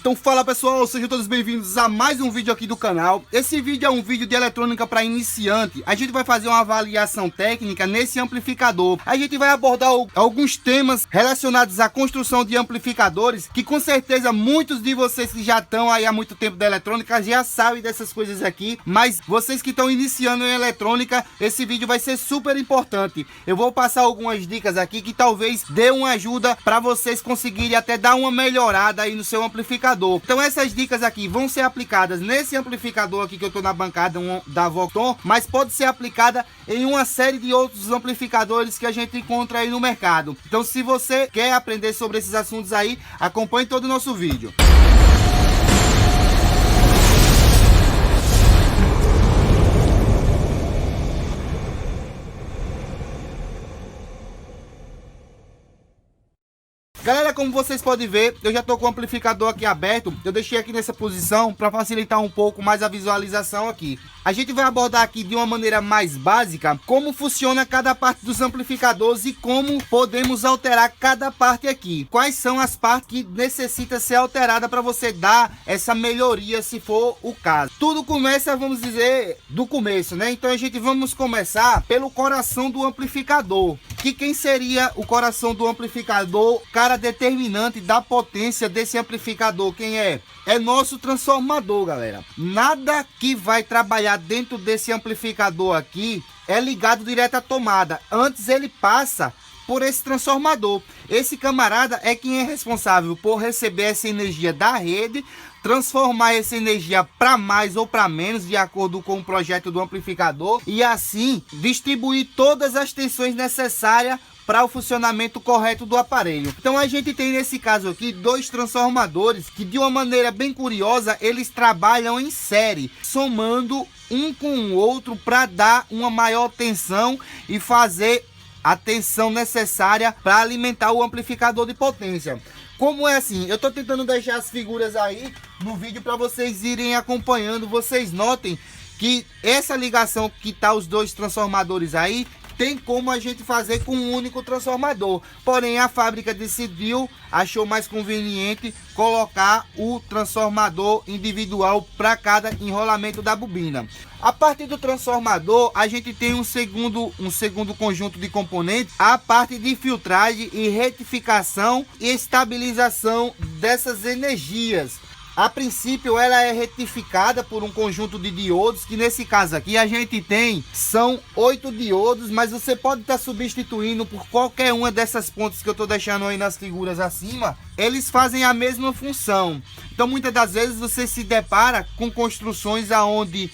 Então fala pessoal, sejam todos bem-vindos a mais um vídeo aqui do canal. Esse vídeo é um vídeo de eletrônica para iniciante. A gente vai fazer uma avaliação técnica nesse amplificador. A gente vai abordar alguns temas relacionados à construção de amplificadores, que com certeza muitos de vocês que já estão aí há muito tempo da eletrônica já sabem dessas coisas aqui. Mas vocês que estão iniciando em eletrônica, esse vídeo vai ser super importante. Eu vou passar algumas dicas aqui que talvez dê uma ajuda para vocês conseguirem até dar uma melhorada aí no seu amplificador. Então essas dicas aqui vão ser aplicadas nesse amplificador aqui que eu estou na bancada da Vocton, mas pode ser aplicada em uma série de outros amplificadores que a gente encontra aí no mercado. Então se você quer aprender sobre esses assuntos aí, acompanhe todo o nosso vídeo. Galera, como vocês podem ver, eu já estou com o amplificador aqui aberto. Eu deixei aqui nessa posição para facilitar um pouco mais a visualização aqui. A gente vai abordar aqui de uma maneira mais básica como funciona cada parte dos amplificadores e como podemos alterar cada parte aqui. Quais são as partes que necessita ser alterada para você dar essa melhoria, se for o caso. Tudo começa, vamos dizer, do começo, né? Então vamos começar pelo coração do amplificador. Que quem seria o coração do amplificador, cara determinante da potência desse amplificador, quem é? É nosso transformador, galera. Nada que vai trabalhar dentro desse amplificador aqui é ligado direto à tomada. Antes ele passa por esse transformador. Esse camarada é quem é responsável por receber essa energia da rede, transformar essa energia para mais ou para menos de acordo com o projeto do amplificador e assim distribuir todas as tensões necessárias para o funcionamento correto do aparelho. Então a gente tem nesse caso aqui dois transformadores que, de uma maneira bem curiosa, eles trabalham em série, somando um com o outro para dar uma maior tensão e fazer a tensão necessária para alimentar o amplificador de potência. Como é assim, eu estou tentando deixar as figuras aí no vídeo para vocês irem acompanhando. Vocês notem que essa ligação que tá os dois transformadores aí tem como a gente fazer com um único transformador. Porém, a fábrica decidiu, achou mais conveniente colocar o transformador individual para cada enrolamento da bobina. A partir do transformador, a gente tem um segundo conjunto de componentes, a parte de filtragem e retificação e estabilização dessas energias. A princípio ela é retificada por um conjunto de diodos, que nesse caso aqui a gente tem, são 8 diodos, mas você pode estar substituindo por qualquer uma dessas pontas que eu estou deixando aí nas figuras acima. Eles fazem a mesma função. Então muitas das vezes você se depara com construções aonde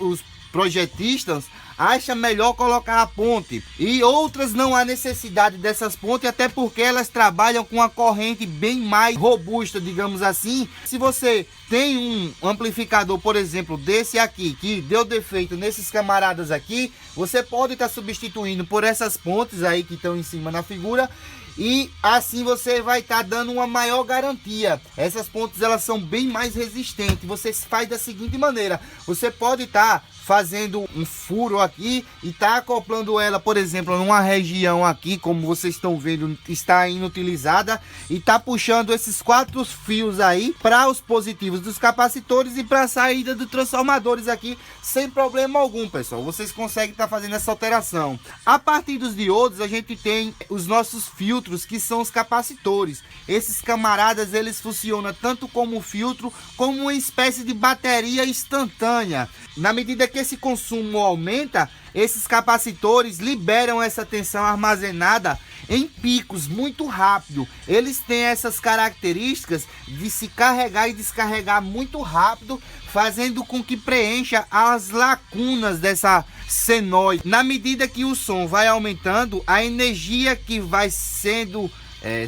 os projetistas acha melhor colocar a ponte e outras não há necessidade dessas pontes, até porque elas trabalham com uma corrente bem mais robusta, digamos assim. Se você tem um amplificador, por exemplo, desse aqui, que deu defeito nesses camaradas aqui, você pode estar substituindo por essas pontes aí que estão em cima na figura, e assim você vai estar dando uma maior garantia. Essas pontes elas são bem mais resistentes. Você faz da seguinte maneira: você pode estar fazendo um furo aqui e tá acoplando ela, por exemplo, numa região aqui, como vocês estão vendo, está inutilizada, e tá puxando esses 4 fios aí para os positivos dos capacitores e para a saída dos transformadores aqui, sem problema algum, pessoal. Vocês conseguem estar fazendo essa alteração. A partir dos diodos, a gente tem os nossos filtros, que são os capacitores. Esses camaradas, eles funcionam tanto como filtro, como uma espécie de bateria instantânea. Na medida que esse consumo aumenta, esses capacitores liberam essa tensão armazenada em picos muito rápido. Eles têm essas características de se carregar e descarregar muito rápido, fazendo com que preencha as lacunas dessa senoide. Na medida que o som vai aumentando, a energia que vai sendo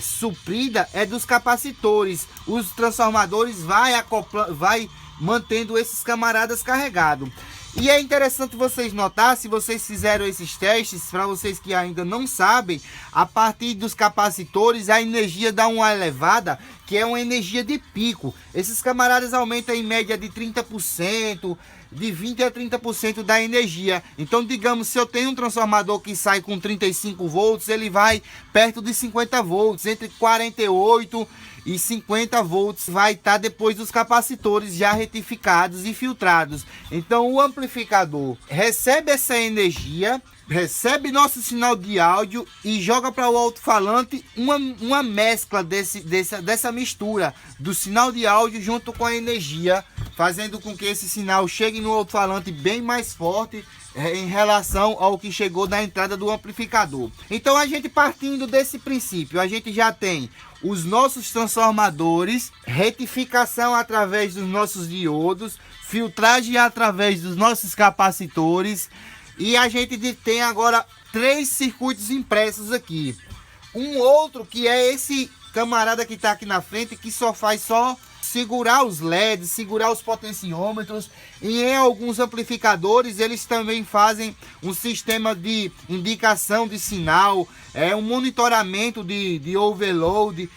suprida é dos capacitores. Os transformadores vai mantendo esses camaradas carregados. E é interessante vocês notar, se vocês fizeram esses testes, para vocês que ainda não sabem, a partir dos capacitores a energia dá uma elevada que é uma energia de pico. Esses camaradas aumentam em média de 30%, de 20 a 30% da energia. Então, digamos, se eu tenho um transformador que sai com 35 volts, ele vai perto de 50 volts, entre 48 e 50 volts vai estar depois dos capacitores já retificados e filtrados. Então o amplificador recebe essa energia, recebe nosso sinal de áudio e joga para o alto-falante uma mescla dessa mistura do sinal de áudio junto com a energia, fazendo com que esse sinal chegue no alto-falante bem mais forte em relação ao que chegou na entrada do amplificador. Então, a gente partindo desse princípio, a gente já tem os nossos transformadores, retificação através dos nossos diodos, filtragem através dos nossos capacitores, e a gente tem agora 3 circuitos impressos aqui. Um outro que é esse camarada que está aqui na frente, que só faz segurar os LEDs, segurar os potenciômetros, e em alguns amplificadores eles também fazem um sistema de indicação de sinal, um monitoramento de overload.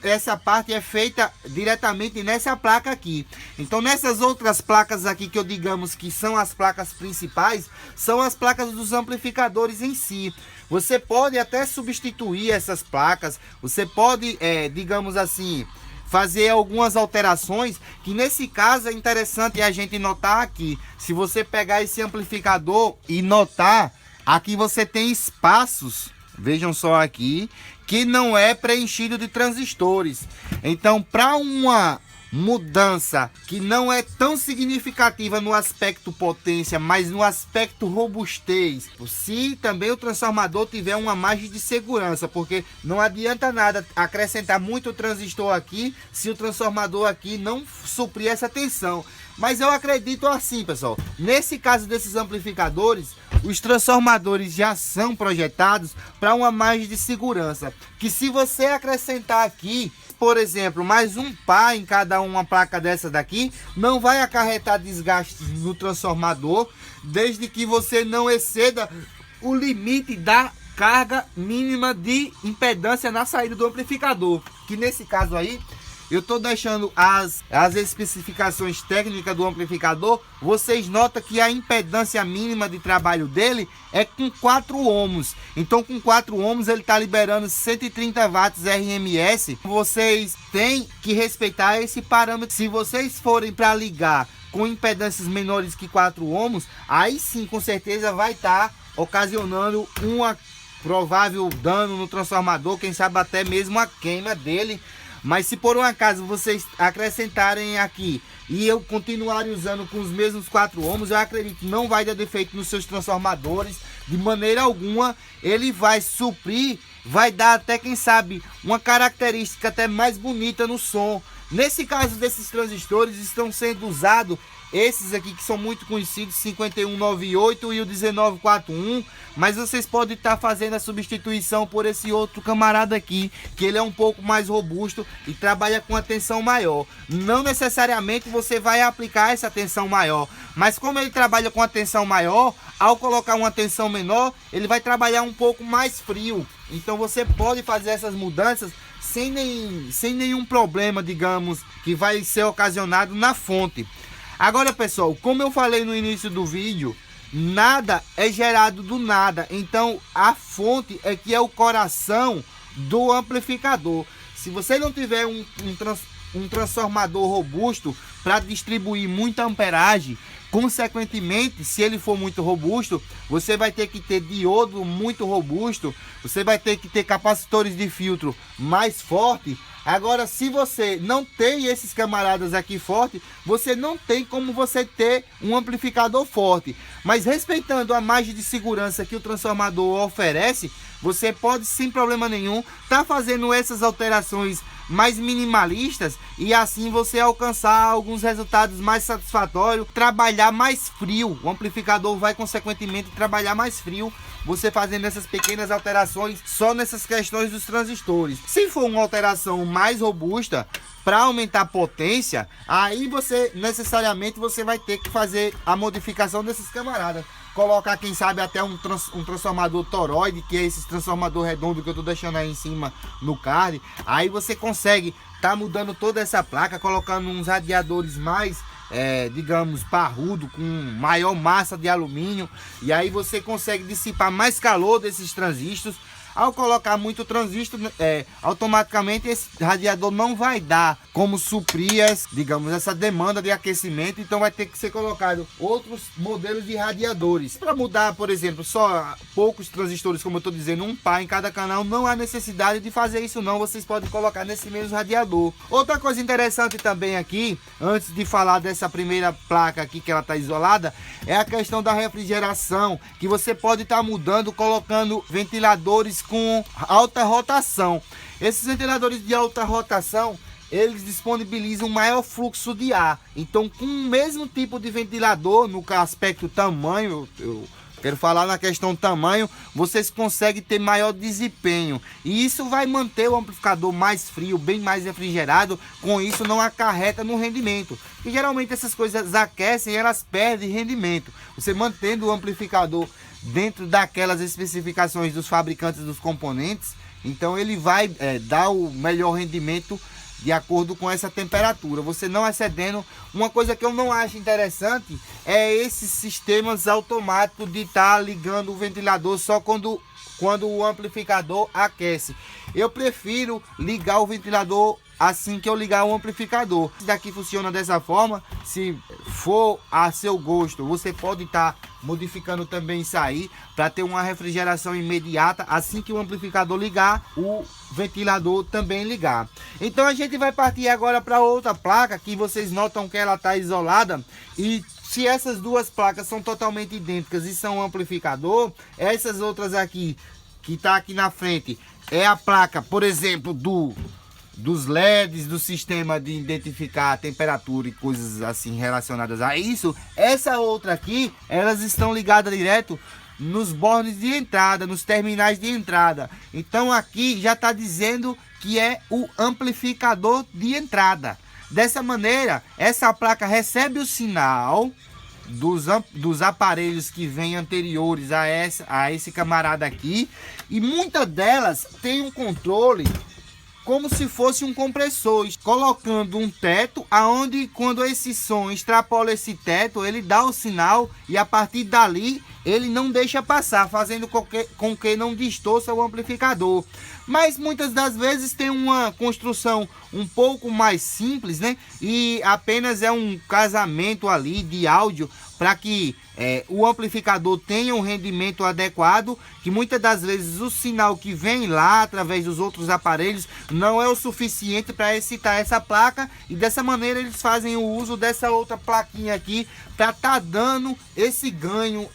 Essa parte é feita diretamente nessa placa aqui. Então nessas outras placas aqui, que eu digamos que são as placas principais, são as placas dos amplificadores em si. Você pode até substituir essas placas, você pode, digamos assim, fazer algumas alterações, que nesse caso é interessante a gente notar aqui. Se você pegar esse amplificador e notar, aqui você tem espaços, vejam só aqui, que não é preenchido de transistores. Então, para uma mudança que não é tão significativa no aspecto potência, mas no aspecto robustez, se também o transformador tiver uma margem de segurança, porque não adianta nada acrescentar muito transistor aqui se o transformador aqui não suprir essa tensão. Mas eu acredito assim, pessoal, nesse caso desses amplificadores, os transformadores já são projetados para uma margem de segurança, que se você acrescentar aqui, por exemplo, mais um par em cada uma placa dessa daqui, não vai acarretar desgastes no transformador, desde que você não exceda o limite da carga mínima de impedância na saída do amplificador, que nesse caso aí eu estou deixando as especificações técnicas do amplificador. Vocês notam que a impedância mínima de trabalho dele é com 4 ohms. Então com 4 ohms ele está liberando 130 watts RMS. Vocês têm que respeitar esse parâmetro. Se vocês forem para ligar com impedâncias menores que 4 ohms, aí sim com certeza vai estar ocasionando uma provável dano no transformador, quem sabe até mesmo a queima dele. Mas se por um acaso vocês acrescentarem aqui e eu continuarem usando com os mesmos 4 ohms, eu acredito que não vai dar defeito nos seus transformadores de maneira alguma. Ele vai suprir, vai dar até, quem sabe, uma característica até mais bonita no som. Nesse caso desses transistores estão sendo usados esses aqui que são muito conhecidos, 5198 e o 1941, mas vocês podem estar fazendo a substituição por esse outro camarada aqui, que ele é um pouco mais robusto e trabalha com a tensão maior. Não necessariamente você vai aplicar essa tensão maior, mas como ele trabalha com a tensão maior, ao colocar uma tensão menor, ele vai trabalhar um pouco mais frio. Então você pode fazer essas mudanças sem nenhum problema, digamos, que vai ser ocasionado na fonte. Agora, pessoal, como eu falei no início do vídeo, nada é gerado do nada. Então, a fonte é que é o coração do amplificador. Se você não tiver um transformador robusto para distribuir muita amperagem, consequentemente, se ele for muito robusto, você vai ter que ter diodo muito robusto, você vai ter que ter capacitores de filtro mais forte. Agora, se você não tem esses camaradas aqui forte, você não tem como você ter um amplificador forte. Mas respeitando a margem de segurança que o transformador oferece, você pode, sem problema nenhum, estar fazendo essas alterações mais minimalistas e assim você alcançar alguns resultados mais satisfatórios, trabalhar mais frio. O amplificador vai consequentemente trabalhar mais frio, você fazendo essas pequenas alterações só nessas questões dos transistores. Se for uma alteração mais robusta para aumentar a potência, aí você necessariamente vai ter que fazer a modificação desses camaradas. Colocar, quem sabe, até um transformador toroide, que é esse transformador redondo que eu tô deixando aí em cima no card. Aí você consegue tá mudando toda essa placa, colocando uns radiadores mais digamos, parrudo, com maior massa de alumínio, e aí você consegue dissipar mais calor desses transistores. Ao colocar muito transistor, automaticamente esse radiador não vai dar como suprir, digamos, essa demanda de aquecimento. Então vai ter que ser colocado outros modelos de radiadores. Para mudar, por exemplo, só poucos transistores, como eu estou dizendo, um par em cada canal, não há necessidade de fazer isso não. Vocês podem colocar nesse mesmo radiador. Outra coisa interessante também aqui, antes de falar dessa primeira placa aqui que ela está isolada, é a questão da refrigeração, que você pode estar mudando, colocando ventiladores com alta rotação. Esses ventiladores de alta rotação, eles disponibilizam maior fluxo de ar. Então, com o mesmo tipo de ventilador, no aspecto tamanho, eu quero falar na questão tamanho, vocês conseguem ter maior desempenho. E isso vai manter o amplificador mais frio, bem mais refrigerado. Com isso não acarreta no rendimento. E geralmente essas coisas aquecem e elas perdem rendimento. Você mantendo o amplificador dentro daquelas especificações dos fabricantes dos componentes, então ele vai dar o melhor rendimento de acordo com essa temperatura, você não excedendo. Uma coisa que eu não acho interessante é esses sistemas automáticos de estar ligando o ventilador só quando o amplificador aquece. Eu prefiro ligar o ventilador assim que eu ligar o amplificador. Esse daqui funciona dessa forma. Se for a seu gosto, você pode estar modificando também isso aí para ter uma refrigeração imediata. Assim que o amplificador ligar, o ventilador também ligar. Então a gente vai partir agora para outra placa que vocês notam que ela está isolada. E se essas duas placas são totalmente idênticas e são um amplificador, essas outras aqui que está aqui na frente é a placa, por exemplo, dos LEDs, do sistema de identificar a temperatura e coisas assim relacionadas a isso. Essa outra aqui, elas estão ligadas direto nos bornes de entrada, nos terminais de entrada. Então aqui já está dizendo que é o amplificador de entrada. Dessa maneira, essa placa recebe o sinal dos aparelhos que vêm anteriores a esse camarada aqui, e muitas delas têm um controle como se fosse um compressor, colocando um teto aonde, quando esse som extrapola esse teto, ele dá o sinal e a partir dali ele não deixa passar, fazendo com que não distorça o amplificador. Mas muitas das vezes tem uma construção um pouco mais simples, né? E apenas é um casamento ali de áudio para que o amplificador tenha um rendimento adequado, que muitas das vezes o sinal que vem lá através dos outros aparelhos não é o suficiente para excitar essa placa, e dessa maneira eles fazem o uso dessa outra plaquinha aqui para estar dando esse ganho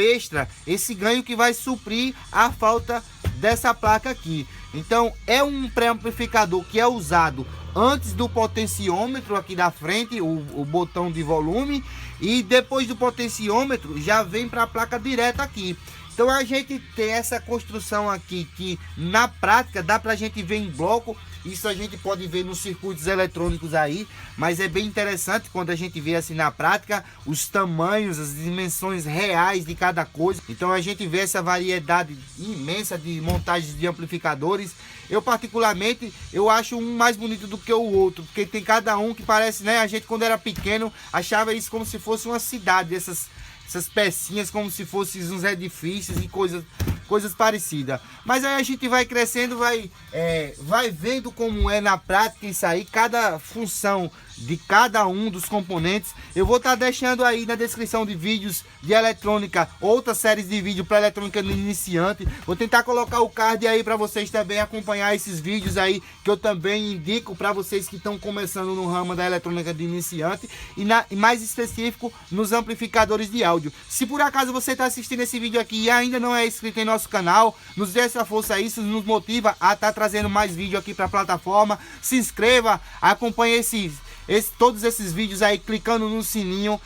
extra, esse ganho que vai suprir a falta dessa placa aqui. Então é um pré-amplificador que é usado antes do potenciômetro aqui da frente, o botão de volume, e depois do potenciômetro já vem para a placa direta aqui. Então a gente tem essa construção aqui que na prática dá para a gente ver em bloco. Isso a gente pode ver nos circuitos eletrônicos aí, mas é bem interessante quando a gente vê assim na prática os tamanhos, as dimensões reais de cada coisa. Então a gente vê essa variedade imensa de montagens de amplificadores. Eu particularmente, eu acho um mais bonito do que o outro, porque tem cada um que parece, né? A gente quando era pequeno achava isso como se fosse uma cidade, essas pecinhas como se fossem uns edifícios e coisas parecidas. Mas aí a gente vai crescendo, vai vendo como é na prática isso aí, cada função de cada um dos componentes. Eu vou estar deixando aí na descrição de vídeos de eletrônica, outras séries de vídeo para eletrônica no iniciante. Vou tentar colocar o card aí para vocês também acompanhar esses vídeos aí, que eu também indico para vocês que estão começando no ramo da eletrônica de iniciante, e mais específico nos amplificadores de áudio. Se por acaso você está assistindo esse vídeo aqui e ainda não é inscrito em nosso canal, nos dê essa força aí, isso nos motiva a estar trazendo mais vídeo aqui para a plataforma. Se inscreva, acompanhe todos esses vídeos aí clicando no sininho.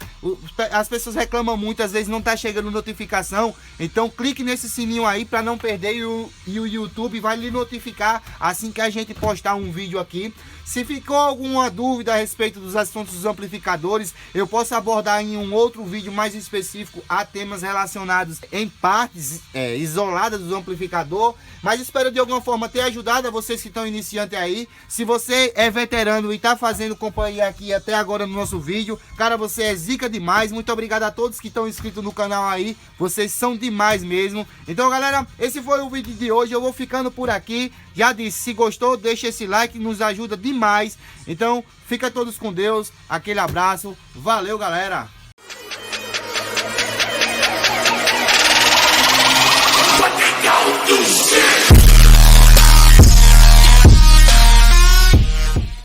As pessoas reclamam muito, às vezes não tá chegando notificação, então clique nesse sininho aí para não perder e o YouTube vai lhe notificar assim que a gente postar um vídeo aqui. Se ficou alguma dúvida a respeito dos assuntos dos amplificadores, eu posso abordar em um outro vídeo mais específico a temas relacionados em partes isoladas do amplificador. Mas espero de alguma forma ter ajudado a vocês que estão iniciantes aí. Se você é veterano e está fazendo companhia aqui até agora no nosso vídeo, cara, você é zica demais. Muito obrigado a todos que estão inscritos no canal aí. Vocês são demais mesmo. Então, galera, esse foi o vídeo de hoje. Eu vou ficando por aqui. Já disse, se gostou, deixa esse like, nos ajuda demais. Então, fica todos com Deus. Aquele abraço. Valeu, galera.